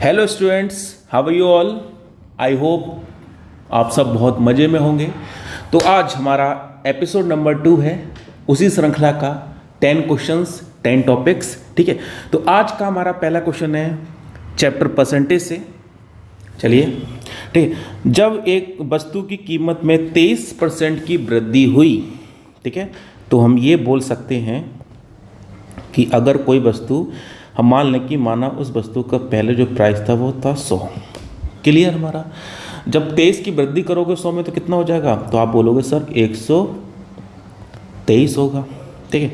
Hello students, how are you all. I hope आप सब बहुत मज़े में होंगे। तो आज हमारा एपिसोड नंबर 2 है उसी श्रृंखला का 10 क्वेश्चंस 10 टॉपिक्स। ठीक है, तो आज का हमारा पहला क्वेश्चन है चैप्टर परसेंटेज से। चलिए, ठीक है। जब एक वस्तु की कीमत में 23% की वृद्धि हुई, ठीक है, तो हम ये बोल सकते हैं कि अगर कोई वस्तु, हम मान लें कि माना उस वस्तु का पहले जो प्राइस था वो था 100। क्लियर हमारा। जब 23 की वृद्धि करोगे 100 में तो कितना हो जाएगा, तो आप बोलोगे सर 123 होगा। ठीक है,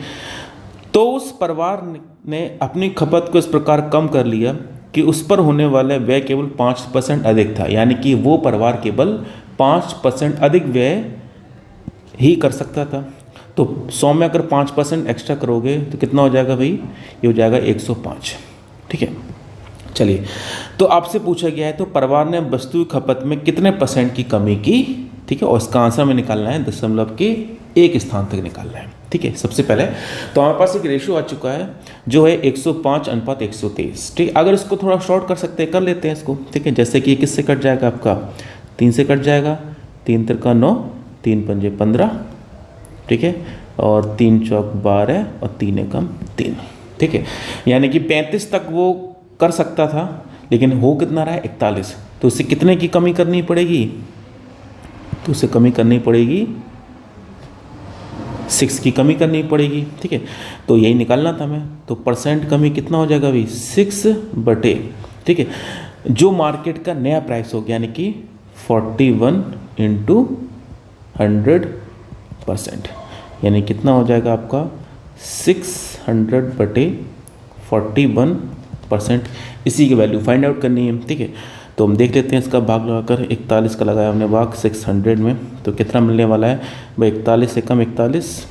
तो उस परिवार ने अपनी खपत को इस प्रकार कम कर लिया कि उस पर होने वाला व्यय केवल 5% अधिक था। यानी कि वो परिवार केवल 5% अधिक व्यय ही कर सकता था। तो 100 में अगर 5% एक्स्ट्रा करोगे तो कितना हो जाएगा भाई, ये हो जाएगा 105। ठीक है, चलिए, तो आपसे पूछा गया है तो परिवार ने वस्तु की खपत में कितने परसेंट की कमी की। ठीक है, और इसका आंसर में निकालना है दशमलव के एक स्थान तक निकालना है। ठीक है, सबसे पहले तो हमारे पास एक रेशियो आ चुका है जो है 105:123। ठीक है, अगर इसको थोड़ा शॉर्ट कर सकते हैं, कर लेते हैं इसको। ठीक है, जैसे कि किससे कट जाएगा, आपका 3 से कट जाएगा। 3 त्रिका 9, 3 पंजे 15। ठीक है, और 3 चौक 12 और 3 एकम 3। ठीक है, यानी कि 35 तक वो कर सकता था, लेकिन हो कितना रहा है 41। तो उससे कितने की कमी करनी पड़ेगी, तो उससे कमी करनी पड़ेगी 6 की कमी करनी पड़ेगी। ठीक है, तो यही निकालना था हमें। तो परसेंट कमी कितना हो जाएगा भाई, 6/, ठीक है, जो मार्केट का नया प्राइस हो गया, यानी कि 41 × 100%, यानी कितना हो जाएगा आपका 600/41%। इसी की वैल्यू फाइंड आउट करनी है। ठीक है, तो हम देख लेते हैं इसका भाग लगाकर। 41 का लगाया हमने भाग 600 में, तो कितना मिलने वाला है भाई, 41 से कम 41।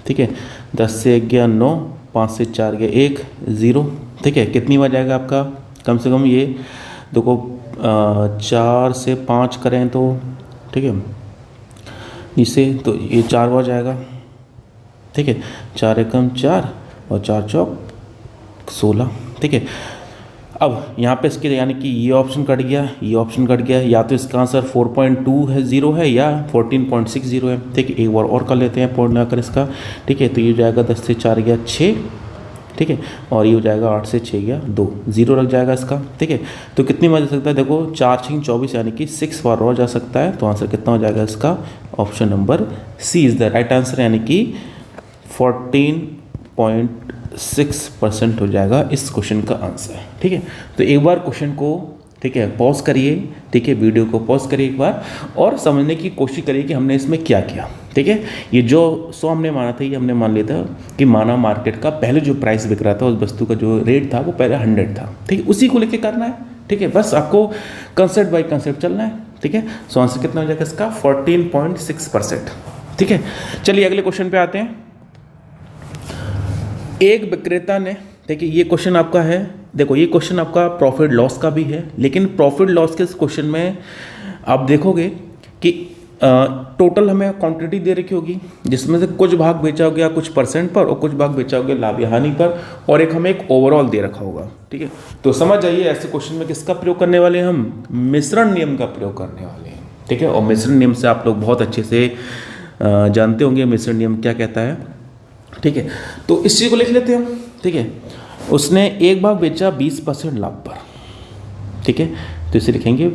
ठीक है, 10 से 11 9, 5 से 4 गया 1 0। ठीक है, कितनी बार जाएगा आपका, कम से कम ये देखो 4 से 5 करें तो, ठीक है, इसे तो ये 4 बार जाएगा। ठीक है, 4 एकम 4 और 4 चौक 16। ठीक है, अब यहाँ पे इसके यानी कि ये ऑप्शन कट गया, ये ऑप्शन कट गया, या तो इसका आंसर 4.20 है या 14.60 है। ठीक है, एक बार और कर लेते हैं पॉइंट लगाकर इसका। ठीक है, तो ये जाएगा 10 से 4 गया 6। ठीक है, और ये हो जाएगा 8 से 6 गया 2, 0 लग जाएगा इसका। ठीक है, तो कितनी बार जा सकता है, देखो 4 6 24, यानी कि 6 बार और जा सकता है। तो आंसर कितना हो जाएगा इसका, option number C is the right answer, यानी कि 14.6% हो जाएगा इस क्वेश्चन का आंसर। ठीक है, तो एक बार क्वेश्चन को, ठीक है, पॉज करिए। ठीक है, वीडियो को पॉज करिए एक बार और समझने की कोशिश करिए कि हमने इसमें क्या किया। ठीक है, ये जो 100 हमने माना था, ये हमने मान लिया था कि माना मार्केट का पहले जो प्राइस बिक रहा था, उस वस्तु का जो रेट था वो पहले 100 था। ठीक है, उसी को लेके करना है। ठीक है, बस आपको कंसेप्ट बाय कंसेप्ट चलना है। ठीक है, सो आंसर कितना हो जाएगा इसका, 14.6%। ठीक है, चलिए अगले क्वेश्चन पे आते हैं। एक विक्रेता ने, देखिए ये क्वेश्चन आपका है, देखो ये क्वेश्चन आपका प्रॉफिट लॉस का भी है, लेकिन प्रॉफिट लॉस के इस क्वेश्चन में आप देखोगे कि टोटल हमें क्वांटिटी दे रखी होगी, जिसमें से कुछ भाग बेचा हो गया कुछ परसेंट पर और कुछ भाग बेचा हो गया लाभ या हानि पर, और एक हमें एक ओवरऑल दे रखा होगा। ठीक है, तो समझ जाइए ऐसे क्वेश्चन में किसका प्रयोग करने वाले हैं, हम मिश्रण नियम का प्रयोग करने वाले हैं। ठीक है, और मिश्रण नियम से आप लोग बहुत अच्छे से जानते होंगे मिश्रण नियम क्या कहता है। ठीक है, तो इस चीज़ को लिख लेते हैं हम। ठीक है, उसने एक भाग बेचा 20% लाभ पर। ठीक है, तो इसे लिखेंगे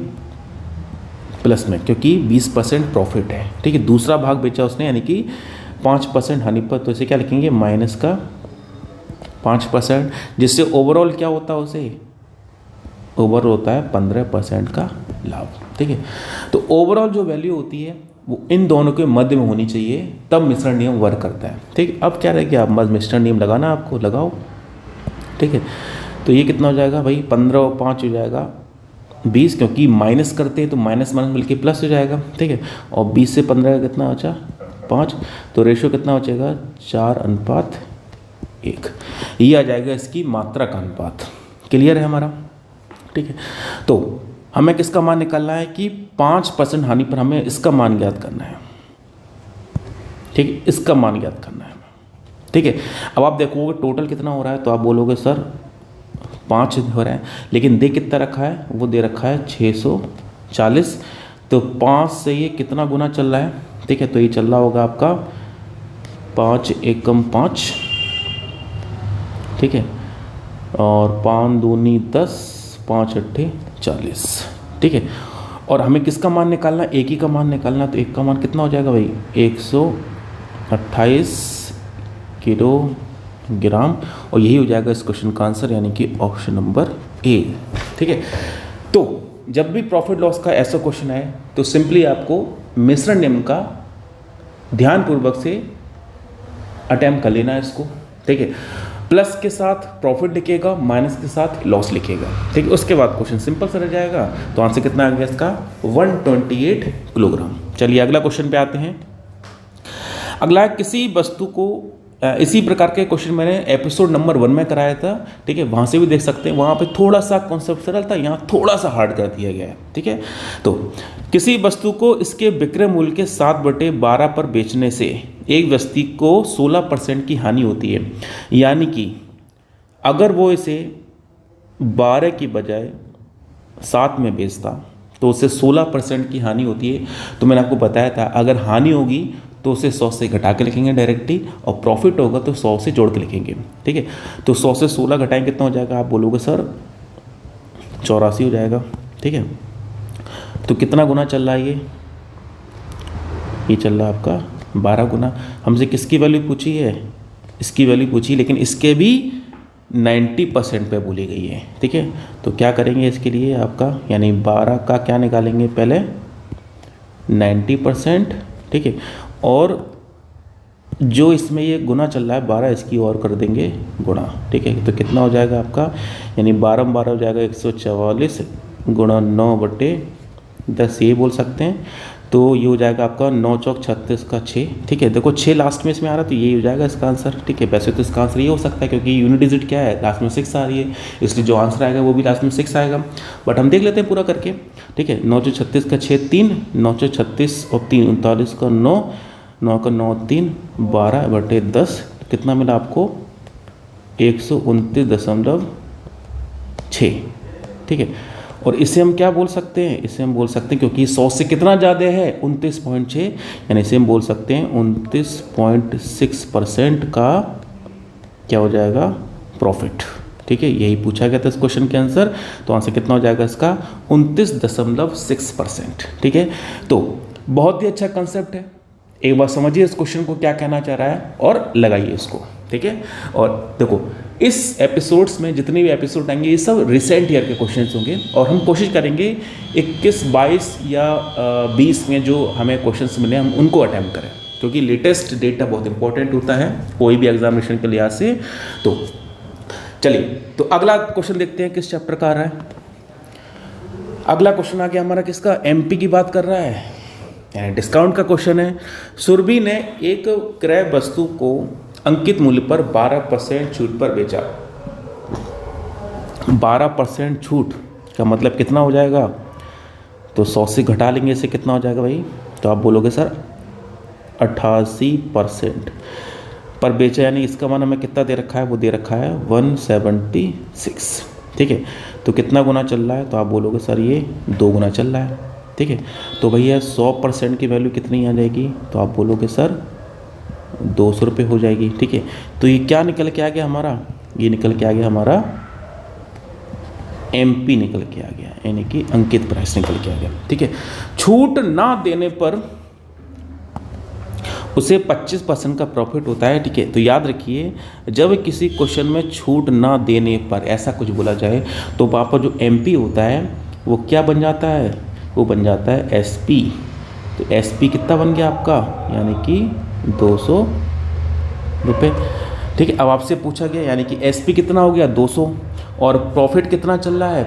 प्लस में, क्योंकि 20% प्रॉफिट है। ठीक है, दूसरा भाग बेचा उसने यानी कि 5% हानि पर, तो इसे क्या लिखेंगे, माइनस का 5%, जिससे ओवरऑल क्या होता है, उसे ओवरऑल होता है 15% का लाभ। ठीक है, तो ओवरऑल जो वैल्यू होती है वो इन दोनों के मध्य में होनी चाहिए, तब मिश्रण नियम वर्क करता है। ठीक, अब क्या रह गया, बस मिश्रण नियम लगाना आपको, लगाओ। ठीक है, तो ये कितना हो जाएगा भाई, 15 और 5 हो जाएगा 20, क्योंकि माइनस करते हैं तो माइनस माइनस मिलके प्लस हो जाएगा। ठीक है, और 20 से 15 का कितना बचा, 5, तो रेशियो कितना हो जाएगा, 4:1। ये आ जाएगा इसकी मात्रा का अनुपात। क्लियर है हमारा। ठीक है, तो हमें किसका मान निकालना है कि 5% हानि पर हमें इसका मान ज्ञात करना है। ठीक है, इसका मान ज्ञात करना है। ठीक है, अब आप देखोगे टोटल कितना हो रहा है, तो आप बोलोगे सर 5 हो रहा है, लेकिन दे कितना रखा है, वो दे रखा है 640। तो 5 से ये कितना गुना चल रहा है, ठीक है, तो ये चल रहा होगा आपका 5 एकम 5, ठीक है, और 5 दूनी 10, 5 अट्ठे 40, ठीक है। और हमें किसका मान निकालना, एक ही का मान निकालना, तो एक का मान कितना हो जाएगा भाई, 128 किलोग्राम, और यही हो जाएगा इस क्वेश्चन का आंसर, यानी कि ऑप्शन नंबर ए, ठीक है। तो जब भी प्रॉफिट लॉस का ऐसा क्वेश्चन आए तो सिंपली आपको मिश्रण नियम का ध्यानपूर्वक से अटेम्प्ट कर लेना है इसको, ठीक है। प्लस के साथ प्रॉफिट लिखेगा, माइनस के साथ लॉस लिखेगा, ठीक है। उसके बाद क्वेश्चन सिंपल सा रह जाएगा। तो आंसर कितना आ गया इसका, 128 किलोग्राम। चलिए अगला क्वेश्चन पे आते हैं। अगला है, किसी वस्तु को इसी प्रकार के क्वेश्चन मैंने एपिसोड नंबर 1 में कराया था, ठीक है, वहाँ से भी देख सकते हैं। वहाँ पे थोड़ा सा कॉन्सेप्ट सरल था, यहाँ थोड़ा सा हार्ड कर दिया गया है, ठीक है। तो किसी वस्तु को इसके विक्रय मूल्य के 7/12 पर बेचने से एक व्यक्ति को 16% की हानि होती है, यानी कि अगर वो इसे 12 की बजाय 7 में बेचता तो उसे 16% की हानि होती है। तो मैंने आपको बताया था, अगर हानि होगी तो उसे 100 से घटा के लिखेंगे डायरेक्टली, और प्रॉफिट होगा तो 100 से जोड़ के लिखेंगे, ठीक है। तो 100 से 16 घटाएंगे कितना हो जाएगा, आप बोलोगे सर 84 हो जाएगा, ठीक है। तो कितना गुना चल रहा है, ये चल रहा है आपका 12 गुना। हमसे किसकी वैल्यू पूछी है, इसकी वैल्यू पूछी, लेकिन इसके भी 90% पे बोली गई है, ठीक है। तो क्या करेंगे इसके लिए आपका, यानी 12 का क्या निकालेंगे पहले 90%, ठीक है, और जो इसमें ये गुना चल रहा है 12, इसकी और कर देंगे गुणा, ठीक है। तो कितना हो जाएगा आपका, यानी 12 हो जाएगा 144 गुणा 9/10, ये बोल सकते हैं। तो ये हो जाएगा आपका 9 चौक 36 का 6, ठीक है। देखो 6 लास्ट में इसमें आ रहा है, तो ये हो जाएगा इसका आंसर, ठीक है। वैसे तो इसका आंसर ये हो सकता है, क्योंकि यूनिट डिजिट क्या है, लास्ट में 6 आ रही है, इसलिए जो आंसर आएगा वो भी लास्ट में 6 आएगा। बट हम देख लेते हैं पूरा करके, ठीक है। 9 चौक 36 का 6 3, 9 चौक 36 और 3 39 का 9, 9 का 9 3, 12/10, कितना मिला आपको 129.6, ठीक है। और इसे हम क्या बोल सकते हैं, इसे हम बोल सकते हैं, क्योंकि 100 से कितना ज़्यादा है 29.6, यानी इसे हम बोल सकते हैं 29.6% का क्या हो जाएगा प्रॉफिट, ठीक है। यही पूछा गया था इस क्वेश्चन के आंसर। तो आंसर कितना हो जाएगा इसका 29.6%, ठीक है। तो बहुत ही अच्छा कंसेप्ट है, एक बार समझिए इस क्वेश्चन को क्या कहना चाह रहा है और लगाइए इसको, ठीक है। और देखो इस एपिसोड्स में जितने भी एपिसोड आएंगे ये सब रिसेंट ईयर के क्वेश्चंस होंगे, और हम कोशिश करेंगे 21, 22 या 20 में जो हमें क्वेश्चंस मिले हम उनको अटेम्प्ट करें, क्योंकि लेटेस्ट डेटा बहुत इंपॉर्टेंट होता है कोई भी एग्जामिनेशन के लिहाज से। तो चलिए, तो अगला क्वेश्चन देखते हैं किस चैप्टर का आ रहा है। अगला क्वेश्चन आ गया हमारा किसका, एमपी की बात कर रहा है, यानी डिस्काउंट का क्वेश्चन है। सुरभि ने एक क्रय वस्तु को अंकित मूल्य पर 12% छूट पर बेचा। 12% छूट का मतलब कितना हो जाएगा, तो 100 से घटा लेंगे, इसे कितना हो जाएगा भाई, तो आप बोलोगे सर 88% पर बेचा, यानी इसका मान हमें कितना दे रखा है, वो दे रखा है 176, ठीक है। तो कितना गुना चल रहा है, तो आप बोलोगे सर ये 2 गुना चल रहा है, ठीक है। तो भैया 100% की वैल्यू कितनी आ जाएगी, तो आप बोलोगे सर 200 रुपये हो जाएगी, ठीक है। तो ये क्या निकल के आ गया हमारा, ये निकल के आ गया हमारा एमपी निकल के आ गया, यानी कि अंकित प्राइस निकल के आ गया, ठीक है। छूट ना देने पर उसे 25% का प्रॉफिट होता है, ठीक है। तो याद रखिए, जब किसी क्वेश्चन में छूट ना देने पर ऐसा कुछ बोला जाए तो वहाँ पर जो एमपी होता है वो क्या बन जाता है, वो बन जाता है एसपी। तो एसपी कितना बन गया आपका, यानी कि 200 रुपये, ठीक है। अब आपसे पूछा गया, यानी कि एसपी कितना हो गया 200, और प्रॉफिट कितना चल रहा है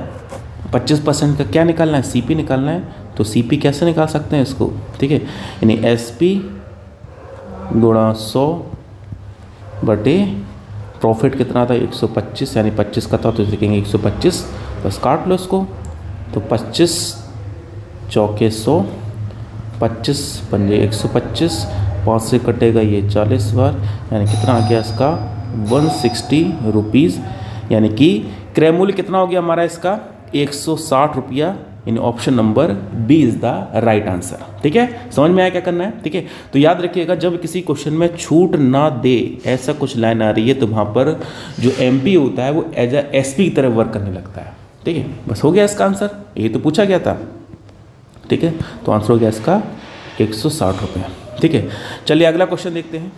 25% का, क्या निकालना है, सीपी निकालना है। तो सीपी कैसे निकाल सकते हैं इसको, ठीक है, यानी एसपी गुणा 100 बटे प्रॉफिट कितना था 125, यानी 25 का था तो लिखेंगे 125, बस काट लो इसको। तो 25 चौके 100, 25 पंजे 125, 5 से कटेगा ये 40 बार, यानी कितना आ गया इसका 160 रुपीज़, यानी कि क्रय मूल्य कितना हो गया हमारा इसका 160 रुपया, यानी option number B is the right answer. ठीक है, समझ में आया क्या करना है। ठीक है, तो याद रखिएगा जब किसी क्वेश्चन में छूट ना दे ऐसा कुछ लाइन आ रही है तो वहाँ पर जो एमपी होता है वो एज अ एसपी की तरह वर्क करने लगता है। ठीक है, बस हो गया इसका आंसर, ये तो पूछा गया था। ठीक है, तो आंसर हो गया इसका 160 रुपये। ठीक है, चलिए अगला क्वेश्चन देखते हैं।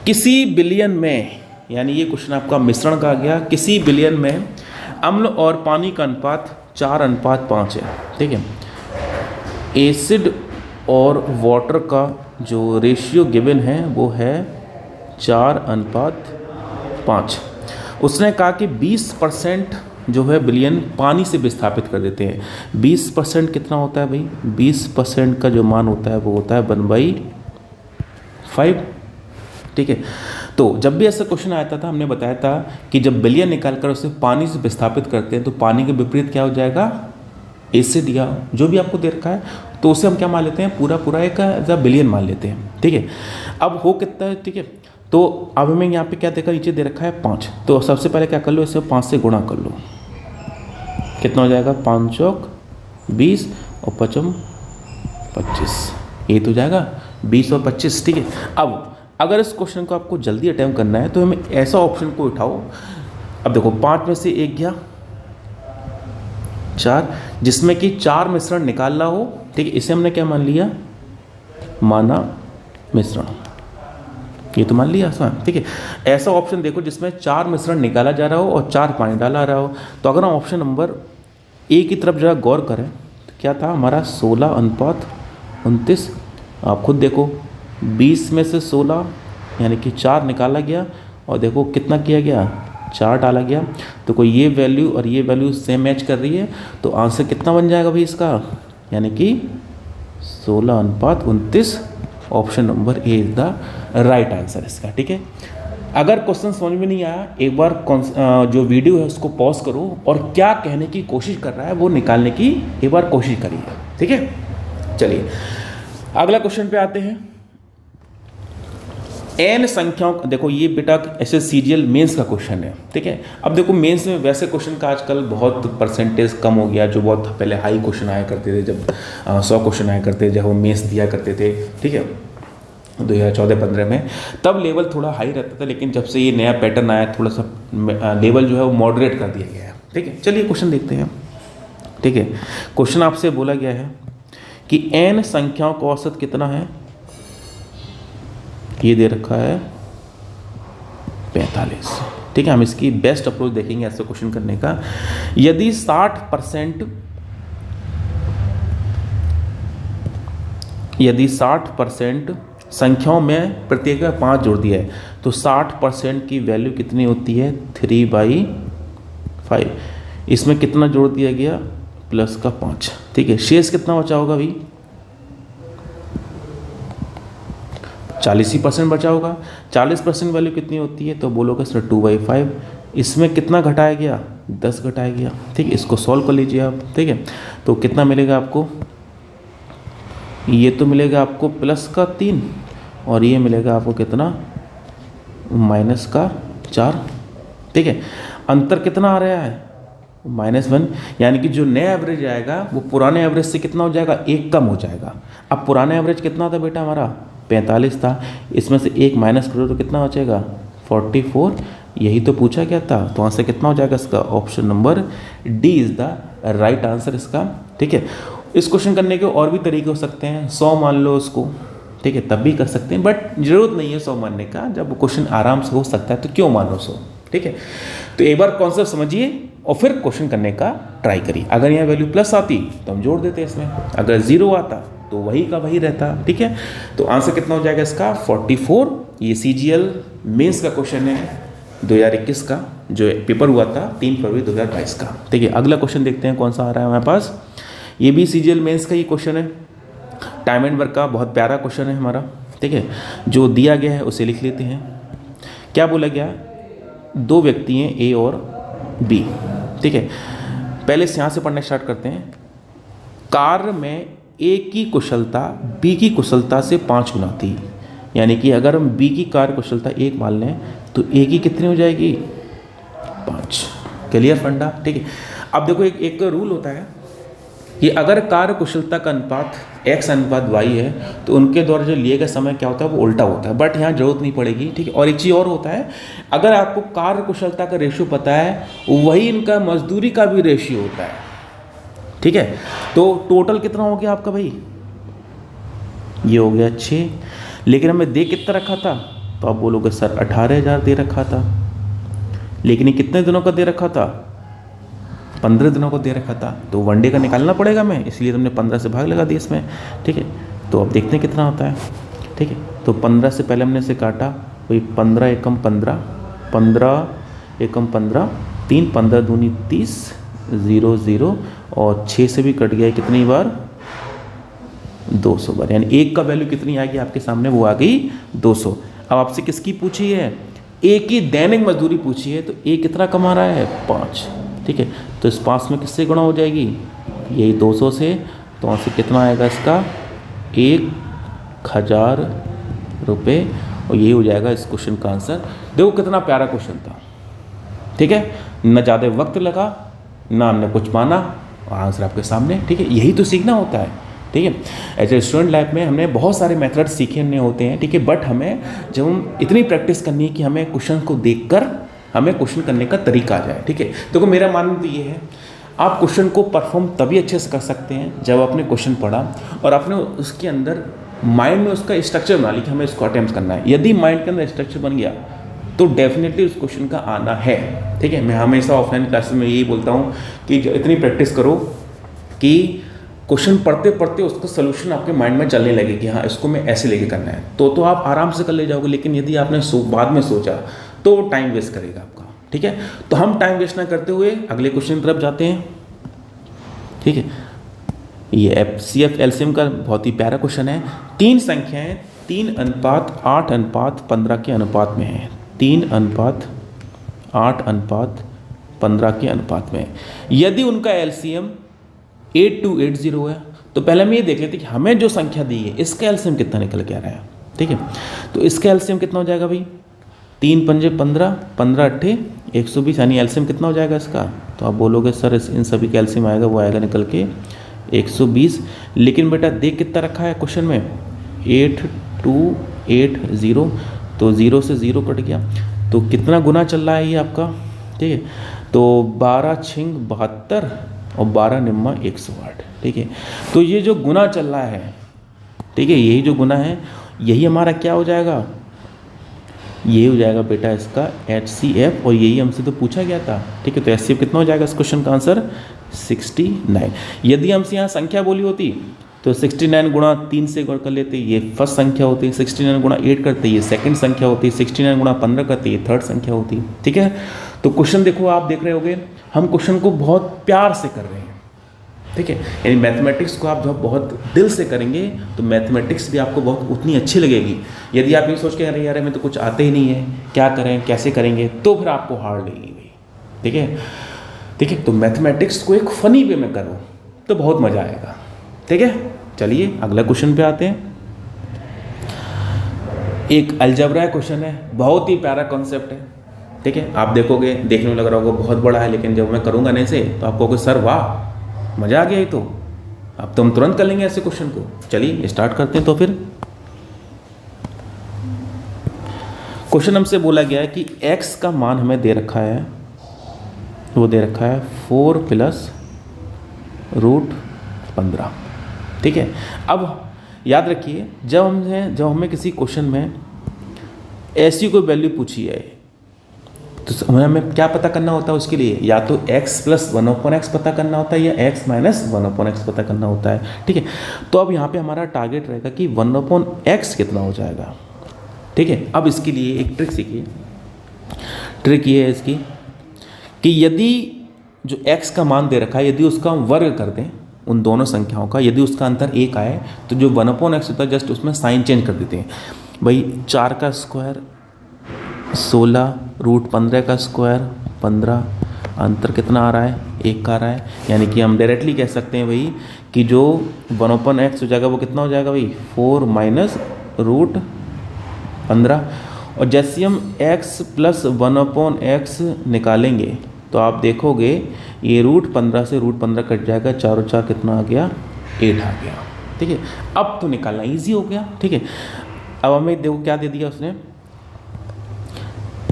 किसी बिलियन में, यानी ये क्वेश्चन आपका मिश्रण का आ गया, किसी बिलियन में अम्ल और पानी का अनुपात 4:5 है। ठीक है, एसिड और वाटर का जो रेशियो गिवन है वो है 4:5। उसने कहा कि 20% जो है बिलियन पानी से विस्थापित कर देते हैं। 20% कितना होता है भाई, 20% का जो मान होता है वो होता है 1/5। ठीक है, तो जब भी ऐसा क्वेश्चन आया था हमने बताया था कि जब बिलियन निकालकर उसे पानी से विस्थापित करते हैं तो पानी के विपरीत क्या हो जाएगा, एसिड या जो भी आपको दे रखा है, तो उसे हम क्या मान लेते हैं, पूरा एक बिलियन मान लेते हैं। ठीक है, अब हो कितना है। ठीक है, तो अब हमें यहाँ पे क्या देखा, नीचे दे रखा है 5, तो सबसे पहले क्या कर लो, इसे 5 से गुणा कर लो, कितना हो जाएगा, 5 चौक 20 और 5 25, ये तो जाएगा 20 और 25। ठीक है, अब अगर इस क्वेश्चन को आपको जल्दी अटेम्प्ट करना है तो हमें ऐसा ऑप्शन को उठाओ। अब देखो 5 में से 1 गया 4, जिसमें कि 4 मिश्रण निकालना हो। ठीक है, इसे हमने क्या मान लिया, माना मिश्रण, ये तो मान लिया आसान। ठीक है, ऐसा ऑप्शन देखो जिसमें 4 मिश्रण निकाला जा रहा हो और 4 पानी डाला रहा हो। तो अगर हम ऑप्शन नंबर ए की तरफ जरा गौर करें तो क्या था हमारा 16:29। आप खुद देखो 20 में से 16 यानी कि 4 निकाला गया और देखो कितना किया गया, 4 डाला गया। तो कोई ये वैल्यू और ये वैल्यू सेम मैच कर रही है, तो आंसर कितना बन जाएगा भाई इसका, यानी कि 16:29। Option number A is the right answer इसका। ठीक है, अगर क्वेश्चन समझ में नहीं आया एक बार जो वीडियो है उसको पॉज करो और क्या कहने की कोशिश कर रहा है वो निकालने की एक बार कोशिश करिए। ठीक है, चलिए अगला क्वेश्चन पे आते हैं। एन संख्याओं, देखो ये बेटा SSCGL मेंस का क्वेश्चन है। ठीक है, अब देखो मेंस में वैसे क्वेश्चन का आजकल बहुत परसेंटेज कम हो गया, जो बहुत पहले हाई क्वेश्चन आया करते थे, जब 100 क्वेश्चन आया करते थे, जब वो मेंस दिया करते थे। ठीक है, 2014-15 में तब लेवल थोड़ा हाई रहता था, लेकिन जब से ये नया पैटर्न आया थोड़ा सा लेवल जो है वो मॉडरेट कर दिया गया है। ठीक है, चलिए क्वेश्चन देखते हैं। ठीक है, क्वेश्चन आपसे बोला गया है कि एन संख्याओं का औसत कितना है, ये दे रखा है 45। ठीक है, हम इसकी बेस्ट अप्रोच देखेंगे ऐसे क्वेश्चन करने का। यदि 60% संख्याओं में प्रत्येक में 5 जोड़ दिया है तो 60% की वैल्यू कितनी होती है, 3/5। इसमें कितना जोड़ दिया गया, प्लस का 5। ठीक है, शेष कितना बचा होगा भाई, 40% बचा होगा। 40% वैल्यू कितनी होती है, तो बोलोगे सर 2/5। इसमें कितना घटाया गया, 10 घटाया गया। ठीक है, इसको सॉल्व कर लीजिए आप। ठीक है, तो कितना मिलेगा आपको, ये तो मिलेगा आपको प्लस का 3 और ये मिलेगा आपको कितना, माइनस का 4। ठीक है, अंतर कितना आ रहा है, -1, यानी कि जो नया एवरेज आएगा वो पुराने एवरेज से कितना हो जाएगा, 1 कम हो जाएगा। अब पुराना एवरेज कितना था बेटा हमारा, 45 था, इसमें से 1 माइनस करो तो कितना बचेगा, 44। यही तो पूछा गया था, तो आंसर कितना हो जाएगा इसका, option number D is the right answer इसका। ठीक है, इस क्वेश्चन करने के और भी तरीके हो सकते हैं, 100 मान लो उसको। ठीक है, तब भी कर सकते हैं, बट जरूरत नहीं है 100 मानने का, जब क्वेश्चन आराम से हो सकता है तो क्यों मानो 100। ठीक है, तो एक बार कॉन्सेप्ट समझिए और फिर क्वेश्चन करने का ट्राई करिए। अगर यहाँ वैल्यू प्लस आती तो हम जोड़ देते इसमें, अगर 0 आता तो वही का वही रहता। ठीक है, तो आंसर कितना हो जाएगा इसका, 44। ये CGL मेंस का क्वेश्चन है 2021 का, जो पेपर हुआ था 3 फरवरी 2022 का। ठीक है, अगला क्वेश्चन देखते हैं कौन सा आ रहा है हमारे पास। ये भी CGL मेंस का ही क्वेश्चन है, टाइम एंड वर्क का, बहुत प्यारा क्वेश्चन है हमारा। ठीक है, जो दिया गया है उसे लिख लेते हैं। क्या बोला गया, 2 व्यक्ति हैं A और B। ठीक है, पहले से यहाँ से पढ़ना स्टार्ट करते हैं। कार्य में A की कुशलता B की कुशलता से 5 गुना थी, यानी कि अगर हम B की कार्य कुशलता 1 मान लें तो A की कितनी हो जाएगी, 5। क्लियर फंडा, ठीक है। अब देखो एक रूल होता है कि अगर कार्य कुशलता का अनुपात x अनुपात y है तो उनके द्वारा जो लिए गए समय क्या होता है वो उल्टा होता है, बट यहाँ जरूरत नहीं पड़ेगी, ठीक है। और एक चीज़ और होता है, अगर आपको कार्य कुशलता का रेशियो पता है वही इनका मजदूरी का भी रेशियो होता है, ठीक है। तो टोटल कितना हो गया आपका भाई, ये हो गया 6, लेकिन हमें दे कितना रखा था, तो आप बोलोगे सर 18,000 दे रखा था, लेकिन ये कितने दिनों का दे रखा था, 15 दिनों को दे रखा था, तो वनडे का निकालना पड़ेगा हमें, इसलिए तुमने 15 से भाग लगा दिया इसमें, ठीक है। तो अब देखते हैं कितना होता है, ठीक है। तो 15 से पहले हमने इसे काटा, वही 15 एकम 15, 15 एकम 15, 3 15 दूनी 30, 0 0, और 6 से भी कट गया कितनी बार, 200 बार, यानी एक का वैल्यू कितनी आ गई आपके सामने, वो आ गई 200। अब आपसे किसकी पूछी है, एक की दैनिक मजदूरी पूछी है, तो एक कितना कमा रहा है, 5, ठीक है। तो इस 5 में किससे गुणा हो जाएगी, यही 200 से, तो वहाँ से कितना आएगा इसका 1,000 रुपये, और यही हो जाएगा इस क्वेश्चन का आंसर। देखो कितना प्यारा क्वेश्चन था, ठीक है, न ज़्यादा वक्त लगा, ना हमने कुछ माना, और आंसर आपके सामने, ठीक है। यही तो सीखना होता है, ठीक है। ऐसे स्टूडेंट लाइफ में हमने बहुत सारे मेथड सीखने होते हैं, ठीक है, बट हमें जब हम इतनी प्रैक्टिस करनी है कि हमें क्वेश्चन को देखकर हमें क्वेश्चन करने का तरीका आ जाए, ठीक है। देखो मेरा मानना तो ये है, आप क्वेश्चन को परफॉर्म तभी अच्छे से कर सकते हैं जब आपने क्वेश्चन पढ़ा और आपने उसके अंदर माइंड में उसका स्ट्रक्चर बना ली कि हमें इसको अटेम्प्ट करना है। यदि माइंड के अंदर स्ट्रक्चर बन गया तो डेफिनेटली उस क्वेश्चन का आना है, ठीक है। मैं हमेशा ऑफलाइन क्लासेस में यही बोलता हूँ कि इतनी प्रैक्टिस करो कि क्वेश्चन पढ़ते पढ़ते उसका सोल्यूशन आपके माइंड में चलने लगे कि हाँ इसको मैं ऐसे लेके करना है, तो आप आराम से कर ले जाओगे। लेकिन यदि आपने बाद में सोचा तो टाइम वेस्ट करेगा आपका, ठीक है। तो हम टाइम वेस्ट ना करते हुए अगले क्वेश्चन की तरफ जाते हैं, ठीक है। ये FCF LCM का बहुत ही प्यारा क्वेश्चन है। 3 संख्याएं 3:8:15 के अनुपात में है, 3:8:15 के अनुपात में है। यदि उनका LCM 8280 है, तो पहले हम ये देख लेते हैं कि हमें जो संख्या दी है इसका एलसीएम कितना निकल के आ रहा है, ठीक है। तो इसका एलसीएम कितना हो जाएगा भाई, 3 पंजे 15, 15 अट्ठे 120, यानी एलसीएम कितना हो जाएगा इसका, तो आप बोलोगे सर इन सभी का एलसीएम आएगा, वो आएगा निकल के 120। लेकिन बेटा देख कितना रखा है क्वेश्चन में, 8280, तो 0 से 0 कट गया, तो कितना गुना चल रहा है ये आपका, ठीक है। तो 12 छिंग 72 और 12 निम्मा 108, ठीक है। तो ये जो गुना चल रहा है, ठीक है, यही जो गुना है यही हमारा क्या हो जाएगा, ये हो जाएगा बेटा इसका HCF, और यही हमसे तो पूछा गया था, ठीक है। तो HCF कितना हो जाएगा इस क्वेश्चन का आंसर 69। यदि हमसे यहाँ संख्या बोली होती तो 69 गुणा 3 से गुणा कर लेते, ये फर्स्ट संख्या होती, 69 गुणा 8 करते ये सेकंड संख्या होती, 69 गुणा 15 करते ये थर्ड संख्या होती, ठीक है। तो क्वेश्चन देखो, आप देख रहे होगे हम क्वेश्चन को बहुत प्यार से कर रहे हैं, ठीक है। यानी मैथमेटिक्स को आप जब बहुत दिल से करेंगे तो मैथमेटिक्स भी आपको बहुत उतनी अच्छी लगेगी। यदि आप ये सोच के अरे यार हमें तो कुछ आते ही नहीं है, क्या करें कैसे करेंगे, तो फिर आपको हार्ड लगेगी, ठीक है, ठीक है। तो मैथमेटिक्स को एक फनी वे में करो तो बहुत मज़ा आएगा, ठीक है। चलिए अगला क्वेश्चन पे आते हैं। एक अलजेब्रा क्वेश्चन है, बहुत ही प्यारा कॉन्सेप्ट है, ठीक है। आप देखोगे, देखने में लग रहा होगा बहुत बड़ा है, लेकिन जब मैं करूँगा नहीं से तो आप कहोगे सर वाह मज़ा आ गया, ही तो अब तो हम तुरंत कर लेंगे ऐसे क्वेश्चन को। चलिए स्टार्ट करते हैं। तो फिर क्वेश्चन हमसे बोला गया है कि x का मान हमें दे रखा है, वो दे रखा है 4 + √15, ठीक है। अब याद रखिए जब हमें किसी क्वेश्चन में ऐसी कोई वैल्यू पूछी है तो हमें क्या पता करना होता है उसके लिए, या तो x + 1/x पता करना होता है या x - 1/x पता करना होता है, ठीक है। तो अब यहाँ पे हमारा टारगेट रहेगा कि 1/x कितना हो जाएगा, ठीक है। अब इसके लिए एक ट्रिक सीखिए। ट्रिक ये है इसकी कि यदि जो x का मान दे रखा है, यदि उसका हम वर्ग कर दें उन दोनों संख्याओं का, यदि उसका अंतर 1 आए तो जो 1/x होता है जस्ट उसमें साइन चेंज कर देते हैं। भाई 4 का स्क्वायर 16, √15 का स्क्वायर 15, अंतर कितना आ रहा है, 1 का आ रहा है, यानी कि हम डायरेक्टली कह सकते हैं भाई कि जो 1/x हो जाएगा वो कितना हो जाएगा भाई 4 - √15, और जैसे हम x प्लस 1/x निकालेंगे तो आप देखोगे ये √15 से √15 कट जाएगा, 4 और 4 कितना आ गया, 8 आ गया। ठीक है, अब तो निकालना ईजी हो गया। ठीक है, अब हमें देखो क्या दे दिया उसने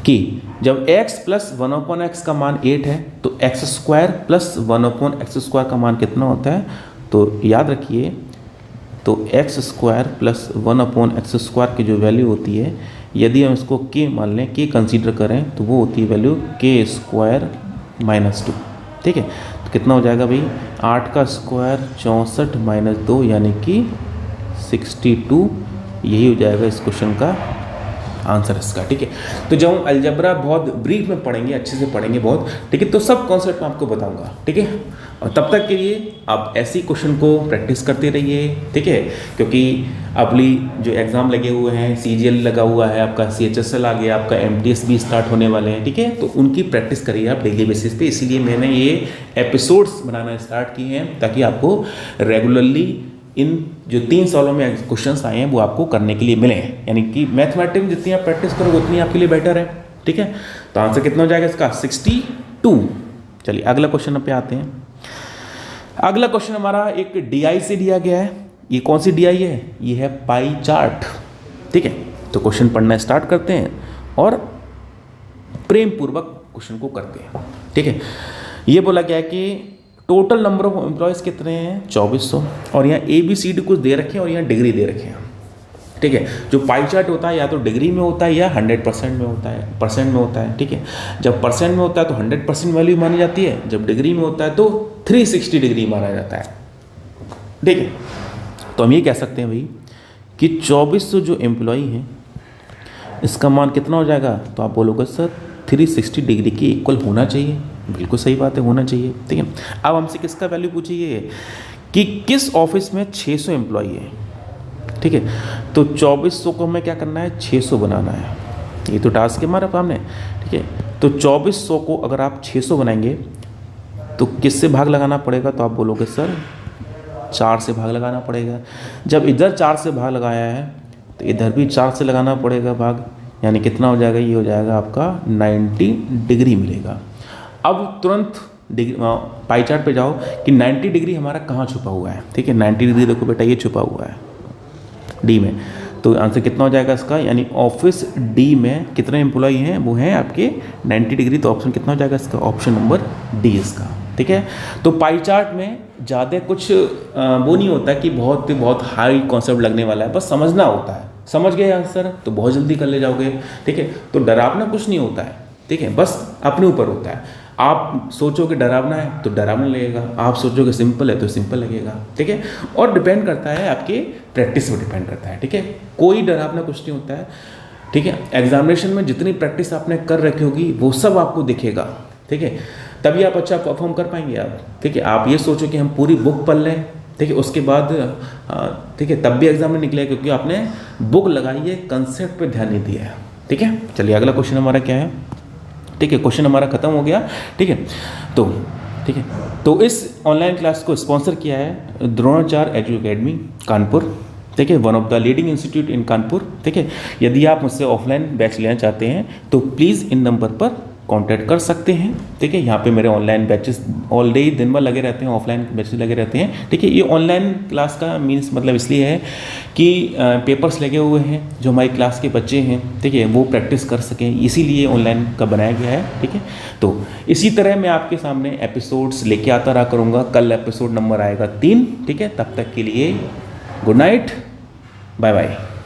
कि जब x प्लस 1/x का मान 8 है तो x² प्लस 1/x² का मान कितना होता है, तो याद रखिए, तो x² प्लस 1/x² की जो वैल्यू होती है, यदि हम इसको k मान लें, k कंसीडर करें, तो वो होती है वैल्यू k² -2। ठीक है, तो कितना हो जाएगा भाई, 8 का स्क्वायर 64 - 2 यानी कि 62। यही हो जाएगा इस क्वेश्चन का आंसर इसका। ठीक है, तो जब हम अलजेब्रा बहुत ब्रीफ में पढ़ेंगे, अच्छे से पढ़ेंगे बहुत, ठीक है, तो सब कॉन्सेप्ट मैं आपको बताऊंगा। ठीक है, और तब तक के लिए आप ऐसी क्वेश्चन को प्रैक्टिस करते रहिए। ठीक है, क्योंकि अगली जो एग्ज़ाम लगे हुए हैं, CGL लगा हुआ है, आपका CHSL आ गया, आपका MTS भी स्टार्ट होने वाले हैं। ठीक है, तो उनकी प्रैक्टिस करिए आप डेली बेसिस पे। इसीलिए मैंने ये एपिसोड्स बनाना स्टार्ट किए हैं ताकि आपको रेगुलरली इन जो 3 सालों में क्वेश्चंस आए हैं वो आपको करने के लिए मिले हैं। यानी कि मैथमेटिक्स में जितनी आप प्रैक्टिस करोगे उतनी आपके लिए बेटर है। ठीक है, तो आंसर कितना हो जाएगा इसका, 62। चलिए अगला क्वेश्चन पे आते हैं। अगला क्वेश्चन हमारा एक DI से दिया गया है। ये कौन सी DI है, ये है पाई चार्ट। ठीक है, तो क्वेश्चन पढ़ना स्टार्ट करते हैं और प्रेम पूर्वक क्वेश्चन को करते हैं। ठीक है, ये बोला गया है कि टोटल नंबर ऑफ एम्प्लॉयज़ कितने हैं, 2400, और यहाँ ABCD कुछ दे रखे हैं और यहाँ डिग्री दे रखे हैं। ठीक है, जो पाई चार्ट होता है या तो डिग्री में होता है या 100% में होता है, परसेंट में होता है। ठीक है, जब परसेंट में होता है तो 100% वैल्यू मानी जाती है, जब डिग्री में होता है तो 360 डिग्री माना जाता है। ठीक है, तो हम ये कह सकते हैं भाई कि 2400 जो एम्प्लॉई हैं इसका मान कितना हो जाएगा, तो आप बोलोगे सर 360 डिग्री के इक्वल होना चाहिए। बिल्कुल सही बात है, होना चाहिए। ठीक है, अब हमसे किसका वैल्यू पूछिए कि किस ऑफिस में 600 एम्प्लॉई है। ठीक है, तो 2400 को हमें क्या करना है, 600 बनाना है। ये तो टास्क है हमारे सामने। ठीक है, तो 2400 को अगर आप 600 बनाएंगे तो किससे भाग लगाना पड़ेगा, तो आप बोलोगे सर 4 से भाग लगाना पड़ेगा। जब इधर 4 से भाग लगाया है तो इधर भी 4 से लगाना पड़ेगा भाग, यानी कितना हो जाएगा, ये हो जाएगा आपका 90 डिग्री मिलेगा। अब तुरंत पाई चार्ट पे जाओ कि 90 डिग्री हमारा कहाँ छुपा हुआ है। ठीक है, 90 डिग्री देखो बेटा, ये छुपा हुआ है D में। तो आंसर कितना हो जाएगा इसका, यानी ऑफिस D में कितने एम्प्लॉई हैं, वो हैं आपके 90 डिग्री। तो ऑप्शन कितना हो जाएगा इसका, ऑप्शन नंबर D इसका। ठीक है, तो पाई चार्ट में ज़्यादा कुछ वो नहीं होता कि बहुत हाई कॉन्सेप्ट लगने वाला है, बस समझना होता है। समझ गए आंसर तो बहुत जल्दी कर ले जाओगे। ठीक है, तो डरावना कुछ नहीं होता है। ठीक है, बस अपने ऊपर होता है। आप सोचोगे डरावना है तो डरावना लगेगा, आप सोचोगे सिंपल है तो सिंपल लगेगा। ठीक है, और डिपेंड करता है आपके प्रैक्टिस पर डिपेंड करता है। ठीक है, कोई डरावना कुछ नहीं होता है। ठीक है, एग्जामिनेशन में जितनी प्रैक्टिस आपने कर रखी होगी वो सब आपको दिखेगा। ठीक है, तभी आप अच्छा परफॉर्म कर पाएंगे आप। ठीक है, आप ये सोचो कि हम पूरी बुक पढ़ लें, ठीक है, उसके बाद ठीक है तब भी एग्जाम में निकले, क्योंकि आपने बुक लगाई है, कंसेप्ट पे ध्यान नहीं दिया है। ठीक है, चलिए अगला क्वेश्चन हमारा क्या है। ठीक है, क्वेश्चन हमारा खत्म हो गया। ठीक है, तो इस ऑनलाइन क्लास को स्पॉन्सर किया है द्रोणाचार्य एजू अकेडमी कानपुर। ठीक है, one of the leading institute इन कानपुर। ठीक है, यदि आप मुझसे ऑफलाइन बैच लेना चाहते हैं तो प्लीज़ इन नंबर पर कांटेक्ट कर सकते हैं। ठीक है, यहाँ पे मेरे ऑनलाइन बैचेस ऑल डे दिन भर लगे रहते हैं, ऑफलाइन बैचेस लगे रहते हैं। ठीक है, ये ऑनलाइन क्लास का मीन्स मतलब इसलिए है कि पेपर्स लगे हुए हैं, जो हमारी क्लास के बच्चे हैं, ठीक है, वो प्रैक्टिस कर सकें, इसीलिए ऑनलाइन का बनाया गया है। ठीक है, तो इसी तरह मैं आपके सामने एपिसोड्स लेके आता रहा करूँगा। कल एपिसोड नंबर आएगा 3। ठीक है, तब तक के लिए गुड नाइट, बाय बाय।